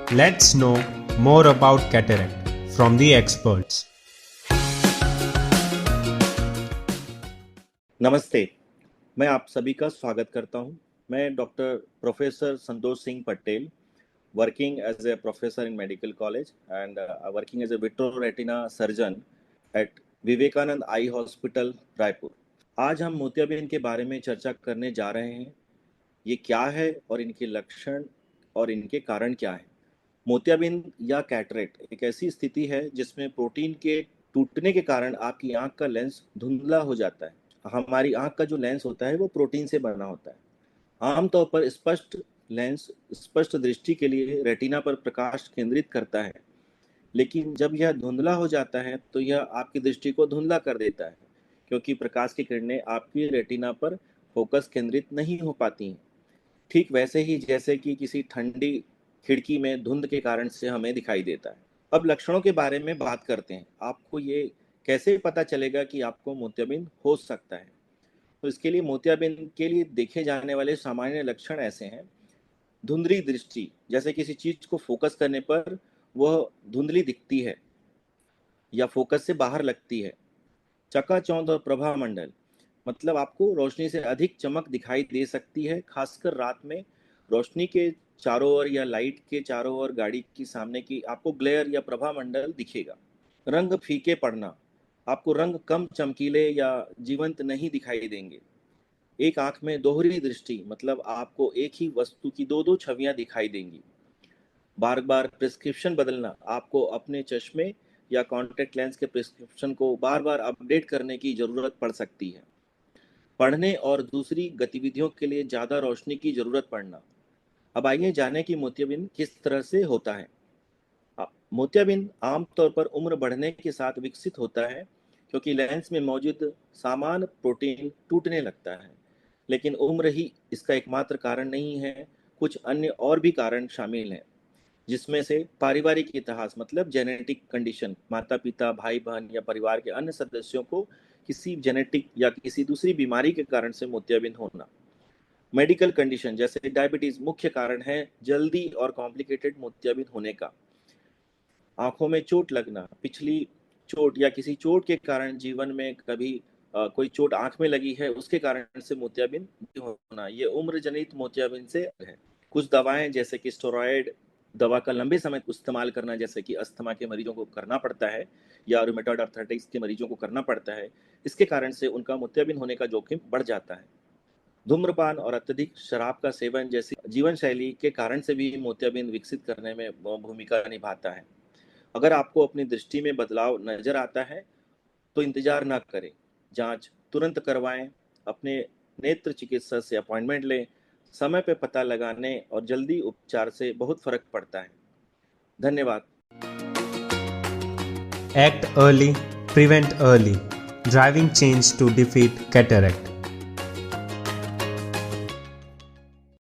Let's know more about cataract from the experts. नमस्ते, मैं आप सभी का स्वागत करता हूं। मैं doctor professor Santosh Singh Patel, working as a professor in medical college and working as a vitreoretina surgeon at Vivekananda eye hospital Raipur. आज हम मोतियाबिंद के बारे में चर्चा करने जा रहे हैं। ये क्या है और इनके लक्षण और इनके कारण क्या हैं। मोतियाबिंद या कैटरेक्ट एक ऐसी स्थिति है जिसमें प्रोटीन के टूटने के कारण आपकी आंख का लेंस धुंधला हो जाता है। हमारी आंख का जो लेंस होता है वो प्रोटीन से बना होता है। आमतौर पर स्पष्ट लेंस स्पष्ट दृष्टि के लिए रेटिना पर प्रकाश केंद्रित करता है, लेकिन जब यह धुंधला हो जाता है तो यह आपकी दृष्टि को धुंधला कर देता है, क्योंकि प्रकाश की किरणें आपकी रेटिना पर फोकस केंद्रित नहीं हो पाती हैं। ठीक वैसे ही जैसे कि किसी ठंडी खिड़की में धुंध के कारण से हमें दिखाई देता है। अब लक्षणों के बारे में बात करते हैं। आपको ये कैसे पता चलेगा कि आपको मोतियाबिंद हो सकता है? तो इसके लिए मोतियाबिंद के लिए देखे जाने वाले सामान्य लक्षण ऐसे हैं। धुंधली दृष्टि, जैसे किसी चीज को फोकस करने पर वह धुंधली दिखती है या फोकस से बाहर लगती है। चकाचौंध और प्रभा मंडल, मतलब आपको रोशनी से अधिक चमक दिखाई दे सकती है, खासकर रात में। रोशनी के चारों ओर या लाइट के चारों ओर गाड़ी की सामने की आपको ग्लेयर या प्रभा मंडल दिखेगा। रंग फीके पड़ना, आपको रंग कम चमकीले या जीवंत नहीं दिखाई देंगे। एक आंख में दोहरी दृष्टि, मतलब आपको एक ही वस्तु की दो दो छवियां दिखाई देंगी। बार बार प्रिस्क्रिप्शन बदलना, आपको अपने चश्मे या कॉन्टैक्ट लेंस के प्रिस्क्रिप्शन को बार बार अपडेट करने की जरूरत पड़ सकती है। पढ़ने और दूसरी गतिविधियों के लिए ज़्यादा रोशनी की जरूरत पड़ना। अब आइए जानें कि मोतियाबिंद किस तरह से होता है। मोतियाबिंद आमतौर पर उम्र बढ़ने के साथ विकसित होता है, क्योंकि लेंस में मौजूद सामान्य प्रोटीन टूटने लगता है। लेकिन उम्र ही इसका एकमात्र कारण नहीं है, कुछ अन्य और भी कारण शामिल हैं, जिसमें से पारिवारिक इतिहास, मतलब जेनेटिक कंडीशन, माता पिता, भाई बहन या परिवार के अन्य सदस्यों को किसी जेनेटिक या किसी दूसरी बीमारी के कारण से मोतियाबिंद होना। मेडिकल कंडीशन जैसे डायबिटीज मुख्य कारण है जल्दी और कॉम्प्लिकेटेड मोतियाबिंद होने का। आंखों में चोट लगना, पिछली चोट या किसी चोट के कारण जीवन में कभी कोई चोट आंख में लगी है, उसके कारण से मोतियाबिंद होना, ये उम्र जनित मोतियाबिंद से है। कुछ दवाएं जैसे कि स्टेरॉयड दवा का लंबे समय तक इस्तेमाल करना, जैसे कि अस्थमा के मरीजों को करना पड़ता है या रूमेटॉइड आर्थराइटिस के मरीजों को करना पड़ता है, इसके कारण से उनका मोतियाबिंद होने का जोखिम बढ़ जाता है। धूम्रपान और अत्यधिक शराब का सेवन जैसी जीवन शैली के कारण से भी मोतियाबिंद विकसित करने में भूमिका निभाता है। अगर आपको अपनी दृष्टि में बदलाव नजर आता है तो इंतजार न करें, जांच तुरंत करवाएं, अपने नेत्र चिकित्सक से अपॉइंटमेंट लें। समय पे पता लगाने और जल्दी उपचार से बहुत फर्क पड़ता है। धन्यवाद। Act early, prevent early. Driving change to defeat cataract.